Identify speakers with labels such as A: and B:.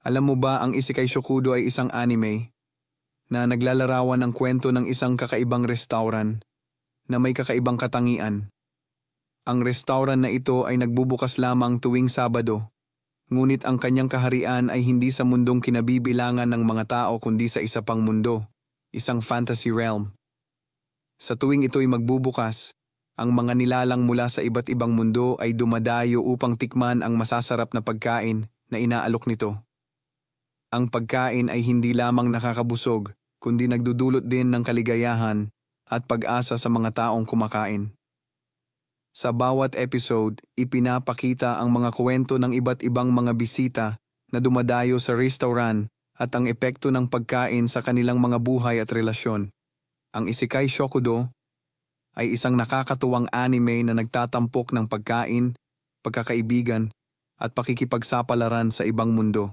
A: Alam mo ba ang Isekai Shokudo ay isang anime na naglalarawan ng kwento ng isang kakaibang restaurant na may kakaibang katangian. Ang restaurant na ito ay nagbubukas lamang tuwing Sabado, ngunit ang kanyang kaharian ay hindi sa mundong kinabibilangan ng mga tao kundi sa isa pang mundo, isang fantasy realm. Sa tuwing ito'y magbubukas, ang mga nilalang mula sa iba't ibang mundo ay dumadayo upang tikman ang masasarap na pagkain na inaalok nito. Ang pagkain ay hindi lamang nakakabusog, kundi nagdudulot din ng kaligayahan at pag-asa sa mga taong kumakain. Sa bawat episode, ipinapakita ang mga kwento ng iba't ibang mga bisita na dumadayo sa restaurant at ang epekto ng pagkain sa kanilang mga buhay at relasyon. Ang Isekai Shokudo ay isang nakakatuwang anime na nagtatampok ng pagkain, pagkakaibigan at pakikipagsapalaran sa ibang mundo.